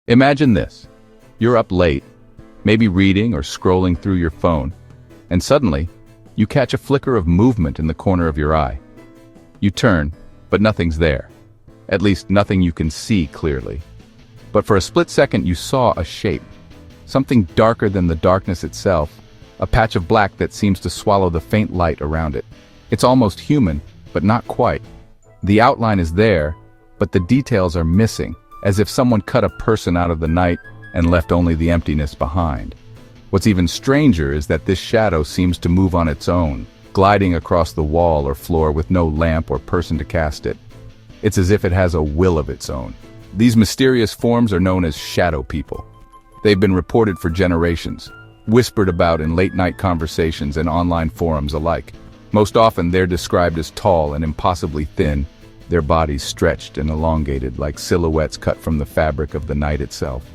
Imagine this. You're up late, maybe reading or scrolling through your phone, and suddenly, you catch a flicker of movement in the corner of your eye. You turn, but nothing's there. At least nothing you can see clearly. But for a split second you saw a shape. Something darker than the darkness itself, a patch of black that seems to swallow the faint light around it. It's almost human, but not quite. The outline is there, but the details are missing, as if someone cut a person out of the night and left only the emptiness behind. What's even stranger is that this shadow seems to move on its own, gliding across the wall or floor with no lamp or person to cast it. It's as if it has a will of its own. These mysterious forms are known as shadow people. They've been reported for generations, whispered about in late-night conversations and online forums alike. Most often they're described as tall and impossibly thin, their bodies stretched and elongated like silhouettes cut from the fabric of the night itself.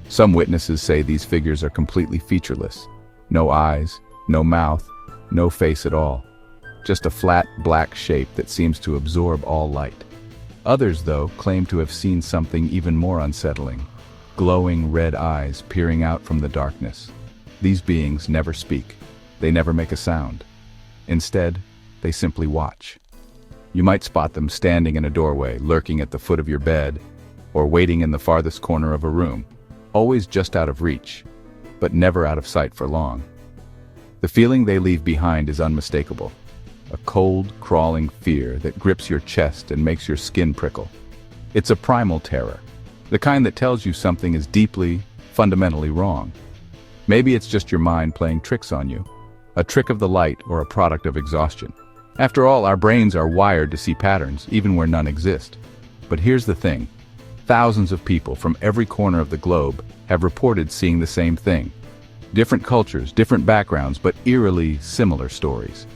Some witnesses say these figures are completely featureless. No eyes, no mouth, no face at all. Just a flat, black shape that seems to absorb all light. Others, though, claim to have seen something even more unsettling. Glowing red eyes peering out from the darkness. These beings never speak. They never make a sound. Instead, they simply watch. You might spot them standing in a doorway, lurking at the foot of your bed, or waiting in the farthest corner of a room, always just out of reach, but never out of sight for long. The feeling they leave behind is unmistakable. A cold, crawling fear that grips your chest and makes your skin prickle. It's a primal terror, the kind that tells you something is deeply, fundamentally wrong. Maybe it's just your mind playing tricks on you, a trick of the light or a product of exhaustion. After all, our brains are wired to see patterns, even where none exist. But here's the thing. Thousands of people from every corner of the globe have reported seeing the same thing. Different cultures, different backgrounds, but eerily similar stories.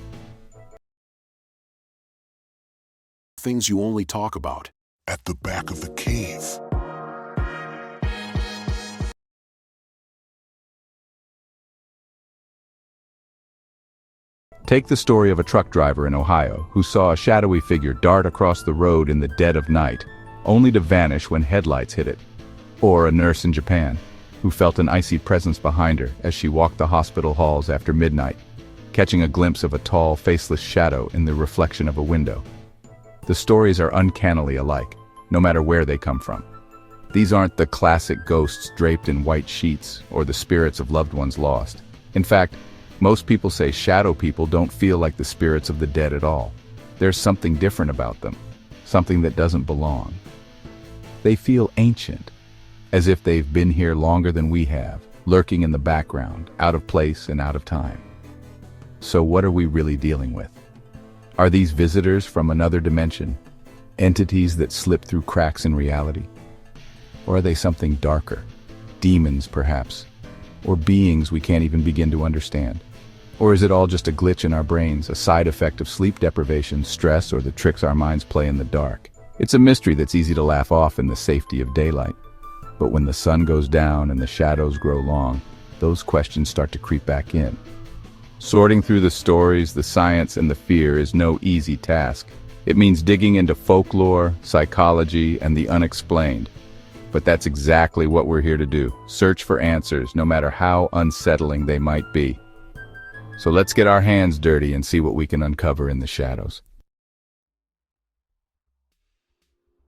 Things you only talk about at the back of the cave. Take the story of a truck driver in Ohio who saw a shadowy figure dart across the road in the dead of night, only to vanish when headlights hit it. Or a nurse in Japan who felt an icy presence behind her as she walked the hospital halls after midnight, catching a glimpse of a tall, faceless shadow in the reflection of a window. The stories are uncannily alike, no matter where they come from. These aren't the classic ghosts draped in white sheets or the spirits of loved ones lost. In fact, most people say shadow people don't feel like the spirits of the dead at all. There's something different about them, something that doesn't belong. They feel ancient, as if they've been here longer than we have, lurking in the background, out of place and out of time. So what are we really dealing with? Are these visitors from another dimension, entities that slip through cracks in reality? Or are they something darker, demons perhaps, or beings we can't even begin to understand? Or is it all just a glitch in our brains, a side effect of sleep deprivation, stress, or the tricks our minds play in the dark? It's a mystery that's easy to laugh off in the safety of daylight. But when the sun goes down and the shadows grow long, those questions start to creep back in. Sorting through the stories, the science, and the fear is no easy task. It means digging into folklore, psychology, and the unexplained. But that's exactly what we're here to do. Search for answers, no matter how unsettling they might be. So let's get our hands dirty and see what we can uncover in the shadows.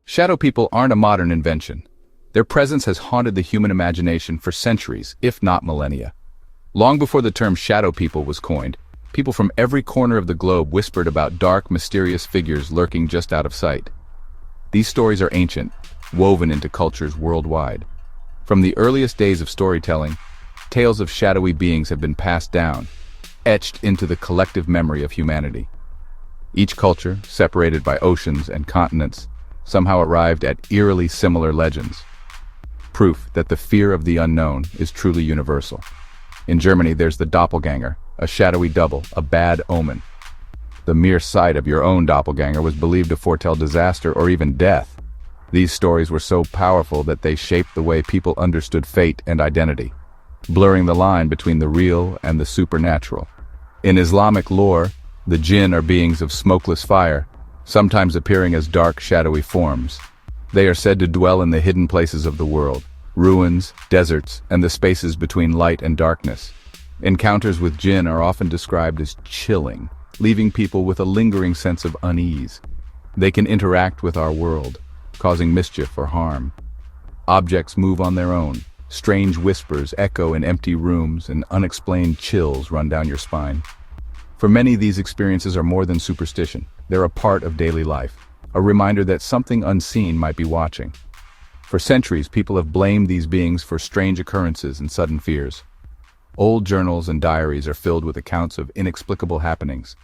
Shadow people aren't a modern invention. Their presence has haunted the human imagination for centuries, if not millennia. Long before the term shadow people was coined, people from every corner of the globe whispered about dark, mysterious figures lurking just out of sight. These stories are ancient, woven into cultures worldwide. From the earliest days of storytelling, tales of shadowy beings have been passed down, etched into the collective memory of humanity. Each culture, separated by oceans and continents, somehow arrived at eerily similar legends. Proof that the fear of the unknown is truly universal. In Germany, there's the doppelganger, a shadowy double, a bad omen. The mere sight of your own doppelganger was believed to foretell disaster or even death. These stories were so powerful that they shaped the way people understood fate and identity, blurring the line between the real and the supernatural. In Islamic lore, the jinn are beings of smokeless fire, sometimes appearing as dark, shadowy forms. They are said to dwell in the hidden places of the world, ruins, deserts, and the spaces between light and darkness. Encounters with jinn are often described as chilling, leaving people with a lingering sense of unease. They can interact with our world, causing mischief or harm. Objects move on their own. Strange whispers echo in empty rooms, and unexplained chills run down your spine. For many, these experiences are more than superstition. They're a part of daily life, a reminder that something unseen might be watching. For centuries, people have blamed these beings for strange occurrences and sudden fears. Old journals and diaries are filled with accounts of inexplicable happenings.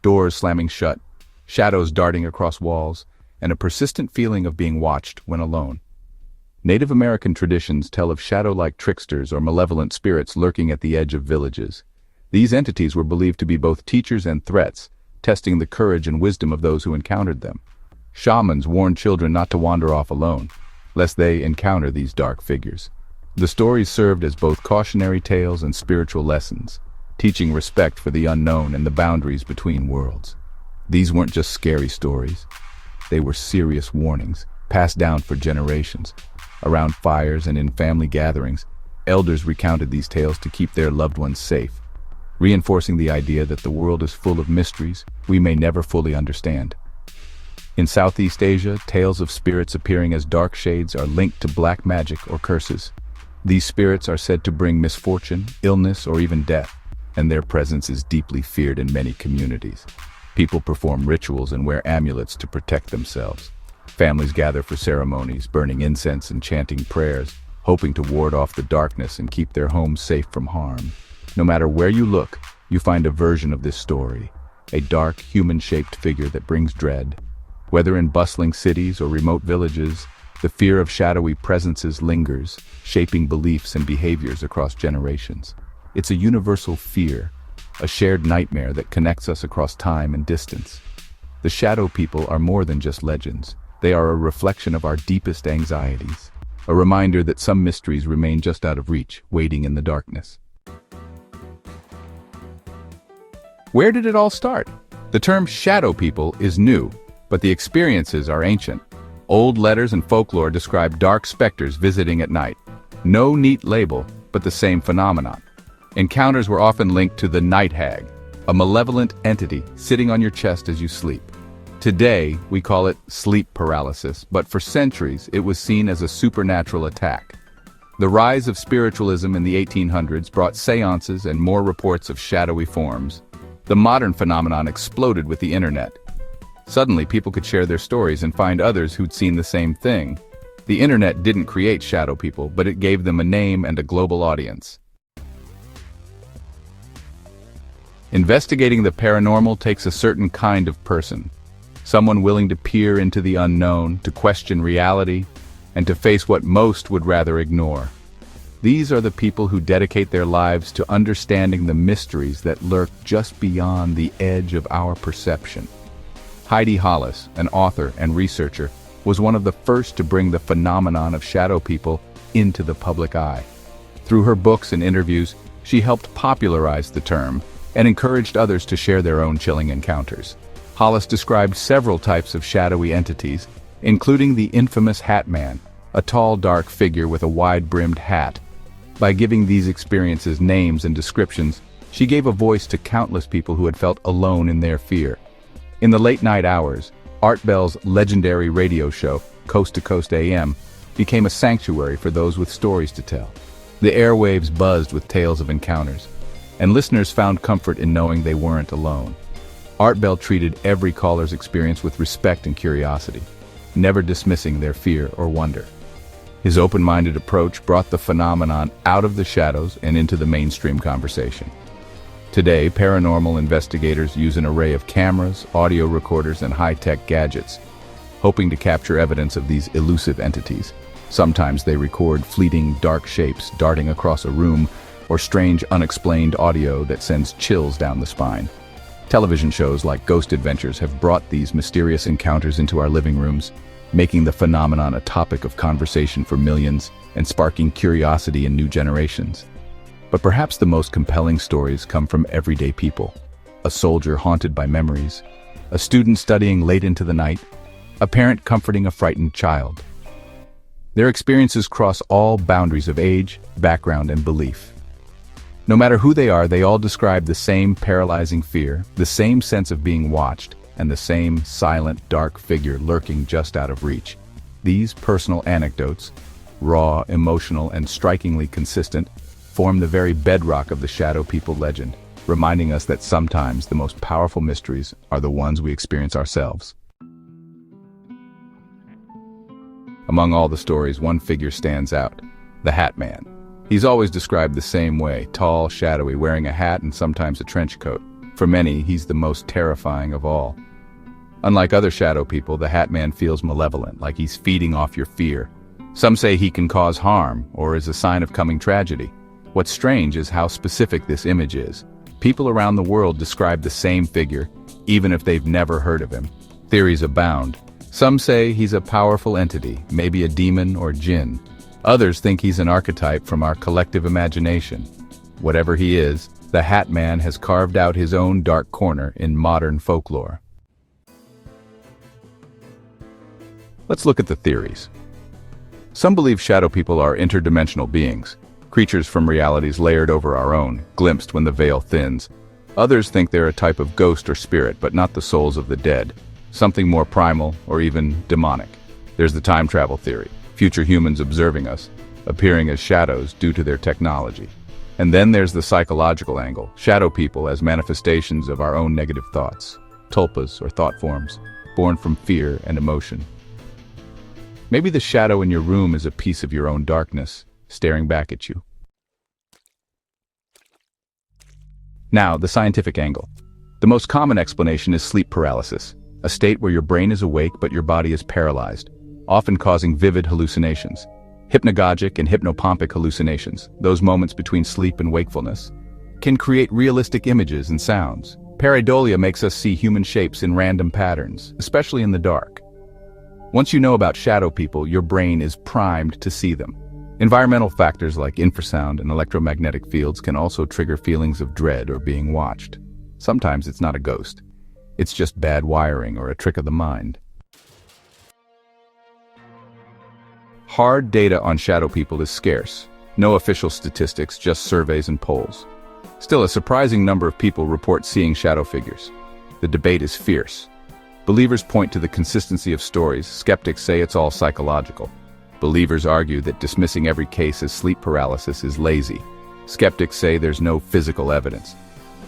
Doors slamming shut, shadows darting across walls, and a persistent feeling of being watched when alone. Native American traditions tell of shadow-like tricksters or malevolent spirits lurking at the edge of villages. These entities were believed to be both teachers and threats, testing the courage and wisdom of those who encountered them. Shamans warned children not to wander off alone, lest they encounter these dark figures. The stories served as both cautionary tales and spiritual lessons, teaching respect for the unknown and the boundaries between worlds. These weren't just scary stories. They were serious warnings, passed down for generations. Around fires and in family gatherings, elders recounted these tales to keep their loved ones safe, reinforcing the idea that the world is full of mysteries we may never fully understand. In Southeast Asia, tales of spirits appearing as dark shades are linked to black magic or curses. These spirits are said to bring misfortune, illness, or even death, and their presence is deeply feared in many communities. People perform rituals and wear amulets to protect themselves. Families gather for ceremonies, burning incense and chanting prayers, hoping to ward off the darkness and keep their homes safe from harm. No matter where you look, you find a version of this story, a dark, human-shaped figure that brings dread. Whether in bustling cities or remote villages, the fear of shadowy presences lingers, shaping beliefs and behaviors across generations. It's a universal fear, a shared nightmare that connects us across time and distance. The shadow people are more than just legends. They are a reflection of our deepest anxieties, a reminder that some mysteries remain just out of reach, waiting in the darkness. Where did it all start? The term shadow people is new, but the experiences are ancient. Old letters and folklore describe dark specters visiting at night. No neat label, but the same phenomenon. Encounters were often linked to the night hag, a malevolent entity sitting on your chest as you sleep. Today, we call it sleep paralysis, but for centuries, it was seen as a supernatural attack. The rise of spiritualism in the 1800s brought seances and more reports of shadowy forms. The modern phenomenon exploded with the internet. Suddenly, people could share their stories and find others who'd seen the same thing. The internet didn't create shadow people, but it gave them a name and a global audience. Investigating the paranormal takes a certain kind of person. Someone willing to peer into the unknown, to question reality, and to face what most would rather ignore. These are the people who dedicate their lives to understanding the mysteries that lurk just beyond the edge of our perception. Heidi Hollis, an author and researcher, was one of the first to bring the phenomenon of shadow people into the public eye. Through her books and interviews, she helped popularize the term and encouraged others to share their own chilling encounters. Hollis described several types of shadowy entities, including the infamous Hat Man, a tall, dark figure with a wide-brimmed hat. By giving these experiences names and descriptions, she gave a voice to countless people who had felt alone in their fear. In the late-night hours, Art Bell's legendary radio show, Coast to Coast AM, became a sanctuary for those with stories to tell. The airwaves buzzed with tales of encounters, and listeners found comfort in knowing they weren't alone. Art Bell treated every caller's experience with respect and curiosity, never dismissing their fear or wonder. His open-minded approach brought the phenomenon out of the shadows and into the mainstream conversation. Today, paranormal investigators use an array of cameras, audio recorders, and high-tech gadgets, hoping to capture evidence of these elusive entities. Sometimes they record fleeting, dark shapes darting across a room, or strange, unexplained audio that sends chills down the spine. Television shows like Ghost Adventures have brought these mysterious encounters into our living rooms, making the phenomenon a topic of conversation for millions and sparking curiosity in new generations. But perhaps the most compelling stories come from everyday people. A soldier haunted by memories, a student studying late into the night, a parent comforting a frightened child. Their experiences cross all boundaries of age, background, and belief. No matter who they are, they all describe the same paralyzing fear, the same sense of being watched, and the same silent, dark figure lurking just out of reach. These personal anecdotes, raw, emotional, and strikingly consistent, form the very bedrock of the Shadow People legend, reminding us that sometimes the most powerful mysteries are the ones we experience ourselves. Among all the stories, one figure stands out: the Hat Man. He's always described the same way: tall, shadowy, wearing a hat and sometimes a trench coat. For many, he's the most terrifying of all. Unlike other shadow people, the Hat Man feels malevolent, like he's feeding off your fear. Some say he can cause harm, or is a sign of coming tragedy. What's strange is how specific this image is. People around the world describe the same figure, even if they've never heard of him. Theories abound. Some say he's a powerful entity, maybe a demon or jinn. Others think he's an archetype from our collective imagination. Whatever he is, the Hat Man has carved out his own dark corner in modern folklore. Let's look at the theories. Some believe shadow people are interdimensional beings, creatures from realities layered over our own, glimpsed when the veil thins. Others think they're a type of ghost or spirit, but not the souls of the dead, something more primal or even demonic. There's the time travel theory, future humans observing us, appearing as shadows due to their technology. And then there's the psychological angle, shadow people as manifestations of our own negative thoughts, tulpas or thought forms, born from fear and emotion. Maybe the shadow in your room is a piece of your own darkness, staring back at you. Now, the scientific angle. The most common explanation is sleep paralysis, a state where your brain is awake but your body is paralyzed, often causing vivid hallucinations. Hypnagogic and hypnopompic hallucinations, those moments between sleep and wakefulness, can create realistic images and sounds. Pareidolia makes us see human shapes in random patterns, especially in the dark. Once you know about shadow people, your brain is primed to see them. Environmental factors like infrasound and electromagnetic fields can also trigger feelings of dread or being watched. Sometimes it's not a ghost. It's just bad wiring or a trick of the mind. Hard data on shadow people is scarce. No official statistics, just surveys and polls. Still, a surprising number of people report seeing shadow figures. The debate is fierce. Believers point to the consistency of stories. Skeptics say it's all psychological. Believers argue that dismissing every case as sleep paralysis is lazy. Skeptics say there's no physical evidence.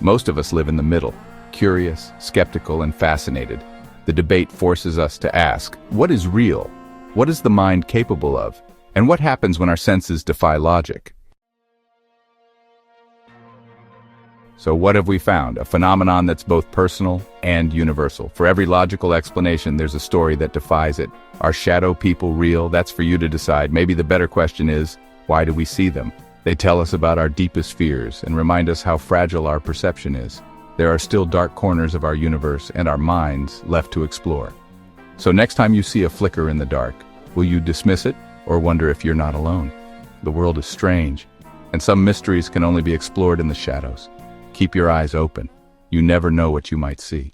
Most of us live in the middle, curious, skeptical, and fascinated. The debate forces us to ask, what is real? What is the mind capable of? And what happens when our senses defy logic? So what have we found? A phenomenon that's both personal and universal. For every logical explanation, there's a story that defies it. Are shadow people real? That's for you to decide. Maybe the better question is, why do we see them? They tell us about our deepest fears and remind us how fragile our perception is. There are still dark corners of our universe and our minds left to explore. So next time you see a flicker in the dark, will you dismiss it or wonder if you're not alone? The world is strange, and some mysteries can only be explored in the shadows. Keep your eyes open. You never know what you might see.